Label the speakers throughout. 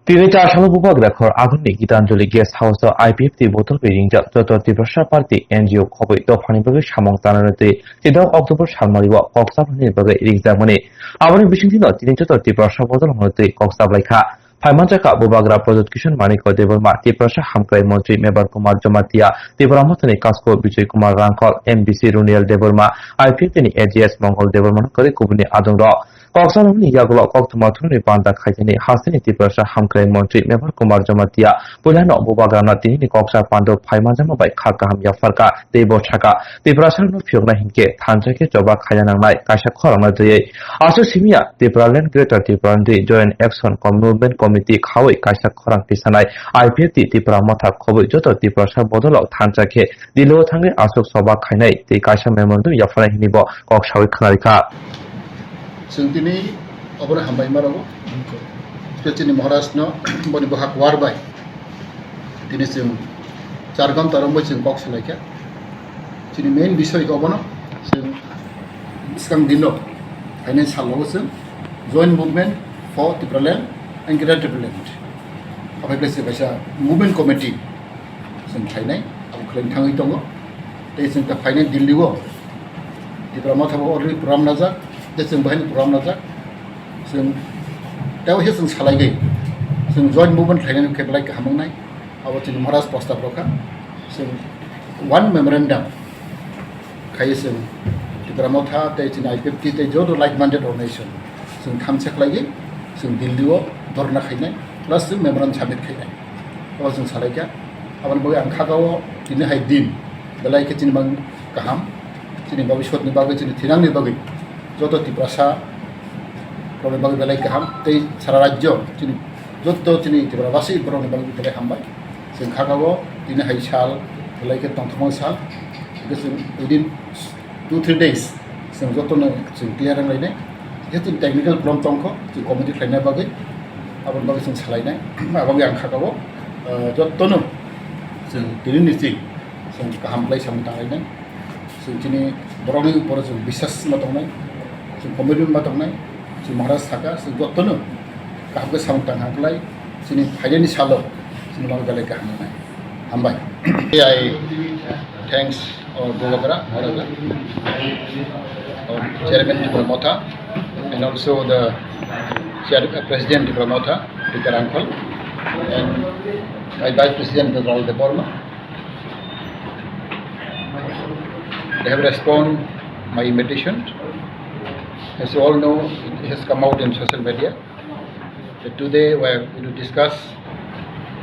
Speaker 1: Tinita Shalabubag record Agni Gitanjali guest house IPFT bottle being Dr. Tibrasha Party NGO Kobe to Hanibag Shamong Tanate, Tida October Shamariwa, Coxab Nibaga examine. Our vision Tinita Tibrasha bottle Hote Coxab like her. Paimanjaka Bubagra Prosecution Maniko Deverma, Tiprasha Hamkrai Montri, Mebar Kumar Jamatia, Tibramatani Kasko, Vijay Kumar Rankal, MBC Runiel Deverma, IPFT AGS Mongol Deverman Kari Kubuni Adonra. Cox's Bazar ইয়াগুলো কক্তমাথুনি পান্তা খাইতেনি হাসিনি তিপ্রাসা হামক্রাই মন্ত্রী মেবার কুমার জমাতিয়া পুলানো বুবাগ্রানা তিনি কক্সা Pandava ফাইমাজামা by খাকা হাম ইয়াফারকা দেব ছাকা তিপ্রাসার no ফিয়গনা হিনকে থানজাকে জবা খায়ানাंनाय কাইসা খরাংনা দयै আসো সিমিয়া Tipraland greater তিপ্রান্ডি জয়েন্ট অ্যাকশন মুভমেন্ট কমিটি খাওই কাইসা খরাং পিসানাय আইপিএফটি তিপ্রা মাথা খবই যত তিপ্রাসা বদলাव থানজাকে দিলো থাঙ্গে আসক সবা খাইনাय তে কাইসা মেমন্ডু ইয়াফারা হিনিব কক্সাওই খানারিখা
Speaker 2: जों दिनै अबरे हामबाय माराव स्पेशली महाराष्ट्र बनि बहाक वारबाय दिनै जों 4 घन्टा रंबाय जों कक्स लायखा जोंनि मेन बिषय गबनो जों सिगां दिनो फाइनान्सियेल लाव जों joint movement for Tipraland and greater Tipraland अफायब्लासे बायसा मुभमेंट कमिटि जों फाइनाय आरो खलायनो थाङै दङ दै जों दा फाइनाय दिल्लीआव टिप्रा माथाबो अलरेडि प्रग्राम नाजा जों बेहायनो प्रग्राम नाजा जों दावहे जों सालायगै जों जॉइंट मुभमेंट थायनानै केबलाय हामनाय आरो जों महाराज प्रस्ताव रखा जों वन मेमोरेंडम खायो जों टिप्रामाव था दै जों आईपीएफटी दै जद लाइक माइंडेड अर्गेनाइजेशन जों थामसे खालायगै जों दिल्लीआव धरना खायनाय प्लास जों मेमोरेंडम साबमिट खायनाय आरो जों सालायगा आरो बय आं खागाव दिनै हाय दिन बेलायके जों बां गाहाम जोंनि भबिष्यतनि बागै जोंनि थिरांनि बागै যত টিপ্রাসা প্রবলেম বাগै बेलाय गाहाम दै सारा राज्य जोंनि जत जोंनि टिप्रा गासै प्रबलेम बागै बेलाय हामबाय जों खागाव दिनै हाय साल बेलायके तंथमं साल जों उइदिन 2-3 days जों जतनो जों क्लियार रायलायनाय जेतु टेक्निकल प्रब्लेम दंख जों कमिटि खालायनाय बागै आबाद बागै जों सालायनाय आबागै आं खागाव जतनो जों दिनैनि दिन जों गाहामलाय सामनो थांनाय जों दिनै बर'नि उपर जों बिसास मातंनाय जों कमिटि मातंनाय जों महाराज थाका जों जतनो गाहामखौ सामनो थांहांलाय जोंनि फाइनायनि सालाव जों माबा बेलाय गाहामनाय हामबाय आइ थैंक्स और बुबाग्रा महाराजा और chairman Tipra Motha and also the president Tipra Motha Peter Uncle and my vice president Raul de Borma. They have responded my invitation. As you all know, it has come out in social media that today we are going to discuss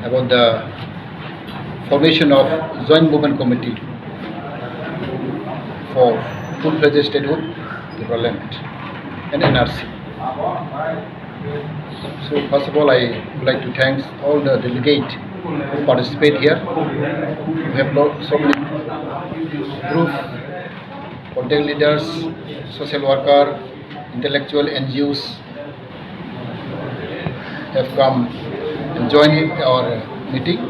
Speaker 2: about the formation of Joint Movement Committee for full-fledged statehood, Tipraland and NRC. So first of all, I would like to thank all the delegates who participate here. We have so many groups, content leaders, social worker, intellectual NGOs have come and joined our meeting.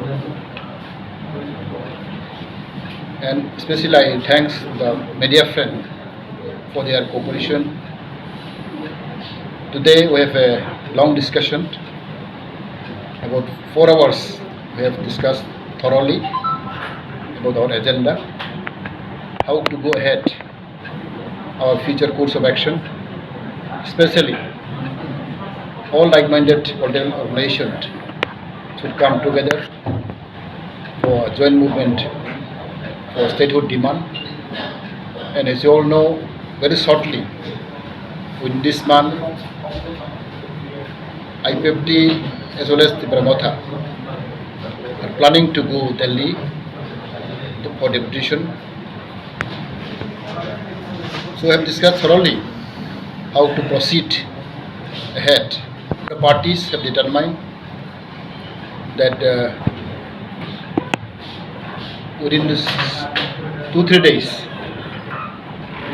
Speaker 2: And especially I thanks the media friend for their cooperation. Today we have a long discussion. About 4 hours we have discussed thoroughly about our agenda, how to go ahead, our future course of action, especially all like-minded organizations should come together for a joint movement for statehood demand. And as you all know, very shortly, within this month, IPFT as well as Tipramatha are planning to go Delhi for deputation. So we have discussed thoroughly how to proceed ahead. The parties have determined that within this 2-3 days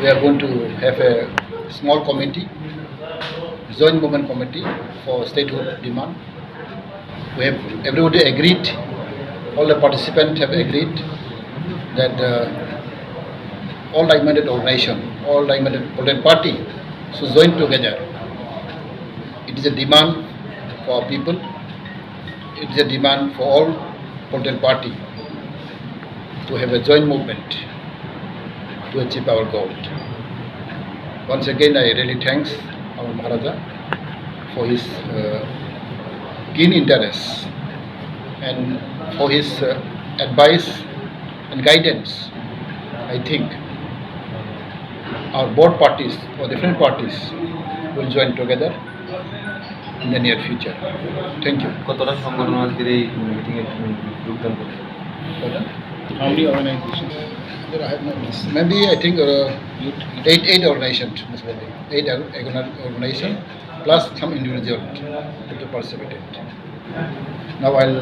Speaker 2: we are going to have a small committee, joint movement committee for statehood demand. We have everybody agreed, all the participants have agreed that all like-minded organization, all like-minded political party should join together. It is a demand for people it's a demand for all political party to have a joint movement to achieve our goal. Once again, I really thanks our Maharaja for his keen interest and for his advice and guidance. I think our both parties or different parties will join together in the near future. Thank you.
Speaker 3: কতটা সংগঠন আজকের এই মিটিংয়ে যোগদান করছে?
Speaker 4: How many organizations?
Speaker 2: I have no list. Maybe I think eight organizations, Ms. Bedi. Eight organizations plus some individual to participate. Now I'll